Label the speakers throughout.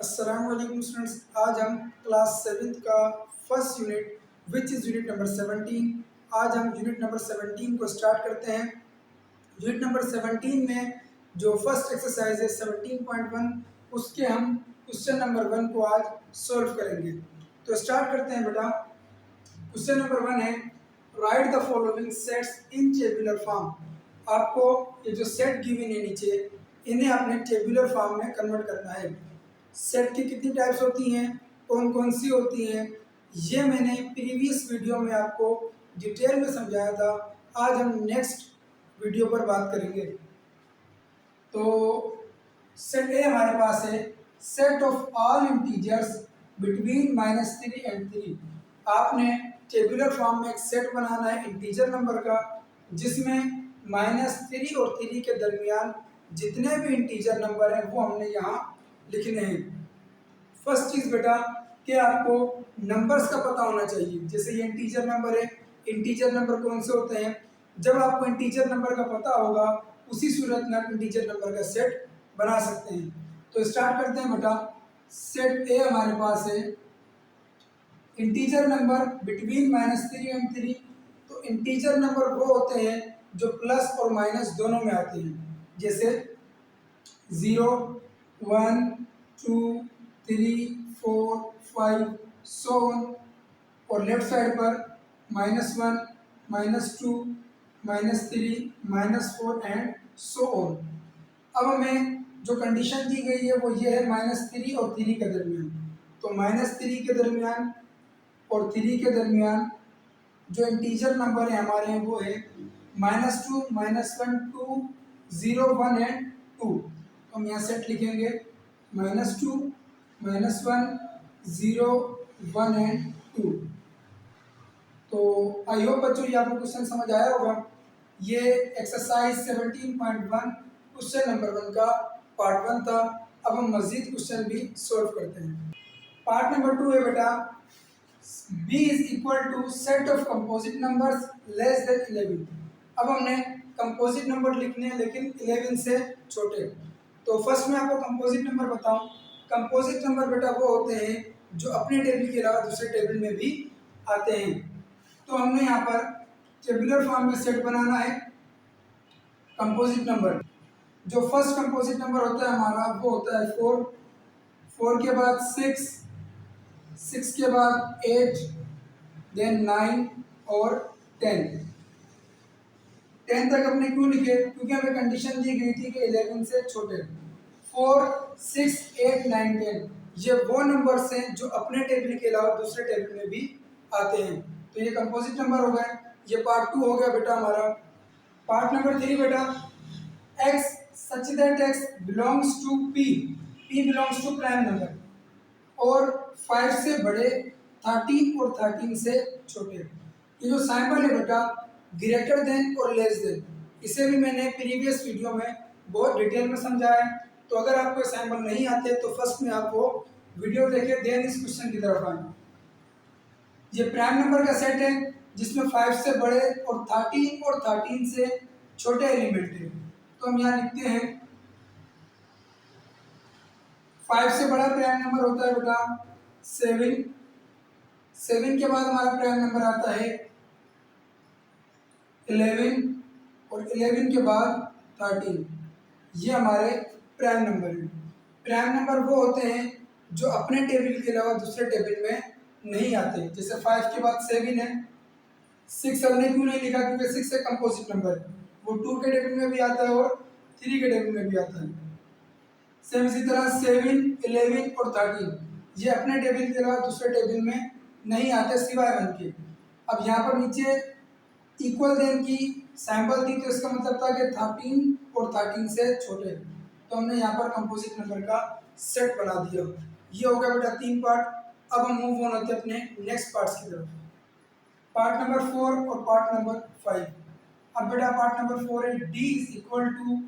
Speaker 1: अस्सलाम वालेकुम स्टूडेंट्स। आज हम क्लास 7th का first unit which is unit number 17। आज हम यूनिट नंबर 17 को स्टार्ट करते हैं। यूनिट नंबर 17 में जो फर्स्ट एक्सरसाइज है 17.1 उसके हम क्वेश्चन नंबर 1 को आज सॉल्व करेंगे। तो स्टार्ट करते हैं बेटा। क्वेश्चन नंबर 1 है right the following sets in tabular form. आपको ये जो सेट गिवन है नीचे इन्हें आपने टेबुलर फॉर्म में कन्वर्ट करना है। सेट की कितनी टाइप्स होती हैं, कौन कौन सी होती हैं, ये मैंने प्रीवियस वीडियो में आपको डिटेल में समझाया था। आज हम नेक्स्ट वीडियो पर बात करेंगे। तो सेट ए हमारे पास है set of all integers between -3 and 3। आपने टेबुलर फॉर्म में एक सेट बनाना है इंटीजर नंबर का जिसमें -3 और 3 के दरमियान जितने भी इंटीजर नंबर हैं वो हमने यहाँ लिखने हैं। फर्स्ट चीज़ बेटा कि आपको नंबर्स का पता होना चाहिए। जैसे ये इंटीजर नंबर है, इंटीजर नंबर कौन से होते हैं, जब आपको इंटीजर नंबर का पता होगा उसी सूरत में आप इंटीजर नंबर का सेट बना सकते हैं। तो स्टार्ट करते हैं बेटा। सेट ए हमारे पास है इंटीजर नंबर बिटवीन -3 एंड 3। तो इंटीजर नंबर वो होते हैं जो प्लस और माइनस दोनों में आते हैं, जैसे 0, 1, 2, 3, 4, 5 सो ऑन। और लेफ्ट साइड पर -1, -2, -3, -4 एंड सो ऑन। अब हमें जो कंडीशन दी गई है वो ये है -3 और 3 के दरमियान। तो -3 के दरमियान और 3 के दरमियान जो इंटीजर नंबर है हमारे वो है -2, -1, 2, 0, 1 एंड 2। तो हम यहाँ सेट लिखेंगे -2, -1, 0, 1 एंड 2। तो आई होप बच्चों ये आपको क्वेश्चन समझ आया होगा। ये एक्सरसाइज 17.1 क्वेश्चन नंबर 1 का पार्ट 1 था। अब हम मज़ीद क्वेश्चन भी सॉल्व करते हैं। पार्ट नंबर 2 है बेटा b is equal to set of composite numbers less than 11। अब हमने कंपोजिट नंबर लिखने हैं लेकिन 11 से छोटे। तो फर्स्ट में आपको कंपोजिट नंबर बताऊं। कंपोजिट नंबर बेटा वो होते हैं जो अपने टेबल के अलावा दूसरे टेबल में भी आते हैं। तो हमने यहाँ पर टेबुलर फॉर्म में सेट बनाना है कंपोजिट नंबर। जो फर्स्ट कंपोजिट नंबर होता है हमारा वो होता है 4, 4 के बाद 6, 6 के बाद 8, देन 9 और 10। 10 तक अपने क्यों लिखे, क्योंकि हमें कंडीशन दी गई थी कि 11 से छोटे। 4, 6, 8, 9, 10 ये वो नंबर्स हैं जो अपने टेबल के अलावा दूसरे टेबल में भी आते हैं। तो ये कंपोजिट नंबर हो गए। ये पार्ट 2 हो गया बेटा हमारा। पार्ट नंबर 3 बेटा x such that x belongs to p belongs to prime number और 5 से बड़े, 13 और 13 से छोटे। ये जो सैम्पल है बेटा ग्रेटर देन और लेस देन, इसे भी मैंने प्रीवियस वीडियो में बहुत डिटेल में समझाया है। तो अगर आपको सैम्पल नहीं आते तो फर्स्ट में आप वो वीडियो देखें, देन इस क्वेश्चन की तरफ आए। ये प्राइम नंबर का सेट है जिसमें 5 से बड़े और 13 से छोटे एलिमेंट है। तो हम यहाँ लिखते हैं 5 से बड़ा प्राइम नंबर होता है बेटा 7, 7 के बाद हमारा प्राइम नंबर आता है 11 और 11 के बाद 13। ये हमारे प्राइम नंबर हैं। प्राइम नंबर वो होते हैं जो अपने टेबल के अलावा दूसरे टेबल में नहीं आते। जैसे 5 के बाद 7 है, 6 हमने क्यों नहीं लिखा, क्योंकि 6 एक कंपोजिट नंबर है, वो 2 के टेबल में भी आता है और 3 के टेबल में भी आता है। सेम इसी तरह 7, 11 और 13 ये अपने टेबल के अलावा दूसरे टेबल में नहीं आते सिवाय 1 के। अब यहाँ पर नीचे इक्वल देन की सैंपल थी तो इसका मतलब था कि 13 और 13 से छोटे। तो हमने यहाँ पर कंपोजिट नंबर का सेट बना दिया। ये हो गया बेटा 3 पार्ट। अब हम मूव ऑन होते हैं अपने नेक्स्ट पार्ट्स की तरफ। पार्ट नंबर 4 और पार्ट नंबर 5। अब बेटा पार्ट नंबर 4 है d is equal to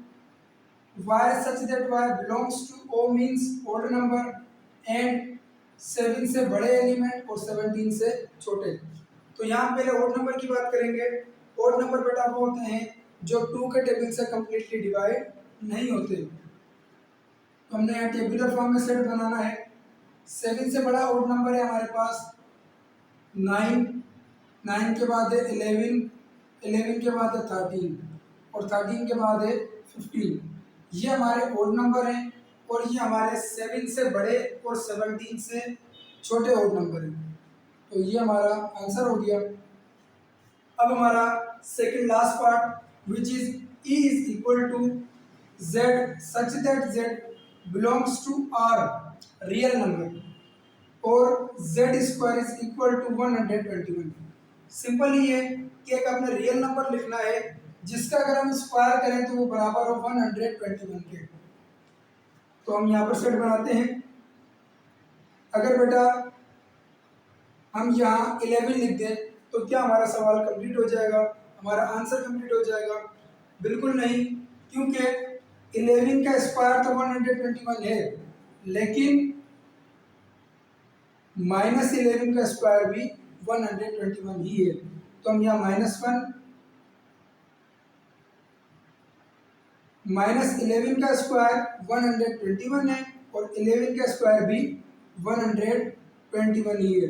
Speaker 1: y such that y belongs to O means odd number and 7 से बड़े एलिमेंट और 17 से छोटे। तो यहाँ पहले ओड नंबर की बात करेंगे। ओड नंबर बेटा वो होते हैं जो 2 के टेबल से कम्प्लीटली डिवाइड नहीं होते। तो तो हमने यहाँ टेबुलर फॉर्म में सेट बनाना है। 7 से बड़ा ऑड नंबर है हमारे पास 9, 9 के बाद है 11, 11 के बाद है 13 और 13 के बाद है 15। ये हमारे ऑड नंबर हैं और ये हमारे 7 से बड़े और 17 से छोटे ऑड नंबर हैं। तो ये हमारा आंसर हो गया। अब हमारा second last part which is E is equal to Z such that Z belongs to R real number और Z square is equal to 121। Simple ही है कि एक अपने रियल नंबर लिखना है जिसका अगर हम स्क्वायर करें तो वो बराबर हो 121 के। तो हम यहाँ पर सेट बनाते हैं। अगर बेटा हम यहाँ 11 लिख दें तो क्या हमारा सवाल कंप्लीट हो जाएगा, हमारा आंसर कंप्लीट हो जाएगा? बिल्कुल नहीं, क्योंकि 11 का स्क्वायर तो 121 है, लेकिन -11 का स्क्वायर भी 121 ही है। तो हम यहाँ -1 -11 का स्क्वायर 121 है और 11 का स्क्वायर भी 121 ही है।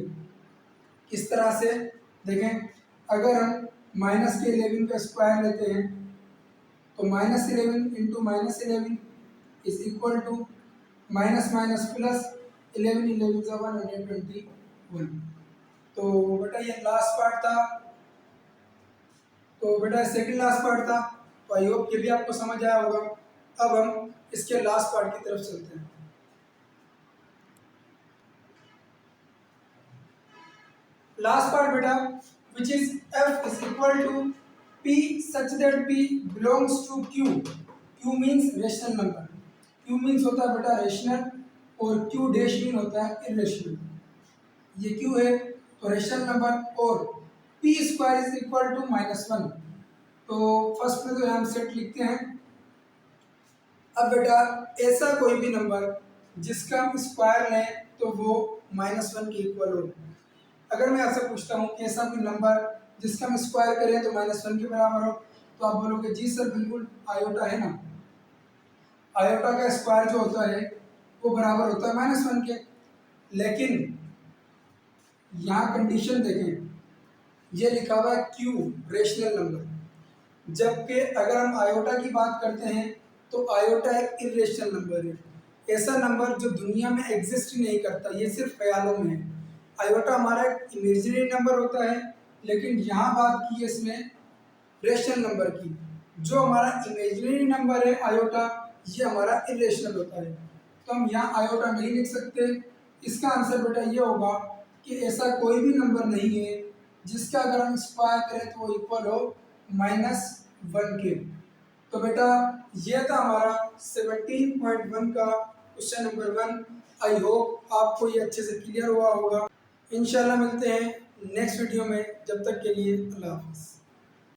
Speaker 1: किस तरह से देखें, अगर हम माइनस के 11 का स्क्वायर लेते हैं तो -11 into -11 is equal to minus minus plus 11, 11 से 121। तो बेटा ये लास्ट पार्ट था, तो बेटा सेकंड लास्ट पार्ट था। तो आई होप ये भी आपको समझ आया होगा। अब हम इसके लास्ट पार्ट की तरफ चलते हैं। लास्ट पार्ट बेटा which is F is equal to P such that P belongs to Q। Q means rational number, Q means होता है बेटा रेशनल और Q डैश मीन होता है इरेशनल। ये Q है तो रेशनल नंबर और P square is equal to -1। तो फर्स्ट में तो हम सेट लिखते हैं। अब बेटा ऐसा कोई भी नंबर जिसका हम स्क्वायर लें तो वो -1 के इक्वल हो। अगर मैं आपसे पूछता हूँ कि ऐसा कोई नंबर जिसका हम स्क्वायर करें तो -1 के बराबर हो, तो आप बोलोगे जी सर बिल्कुल आयोटा है ना। आयोटा का स्क्वायर जो होता है वो बराबर होता है -1 के। लेकिन यहाँ कंडीशन देखें, ये लिखा हुआ है क्यू रेशनल नंबर, जबकि अगर हम आयोटा की बात करते हैं तो आयोटा एक इरेशनल नंबर है। ऐसा नंबर जो दुनिया में एग्जिस्ट ही नहीं करता, ये सिर्फ ख्यालों में है। आयोटा हमारा एक इमेजिनरी नंबर होता है, लेकिन यहाँ बात की है इसमें रेशनल नंबर की। जो हमारा इमेजिनरी नंबर है आयोटा, ये हमारा इरेशनल होता है। तो हम यहाँ आयोटा नहीं लिख सकते। इसका आंसर बेटा ये होगा कि ऐसा कोई भी नंबर नहीं है जिसका अगर हम स्क्वायर करें तो वो इक्वल हो -1 के। तो बेटा ये था हमारा 17.1 का क्वेश्चन नंबर 1। आई होप आपको ये अच्छे से क्लियर हुआ होगा। इंशाल्लाह मिलते हैं नेक्स्ट वीडियो में, जब तक के लिए अल्लाह हाफ़िज़।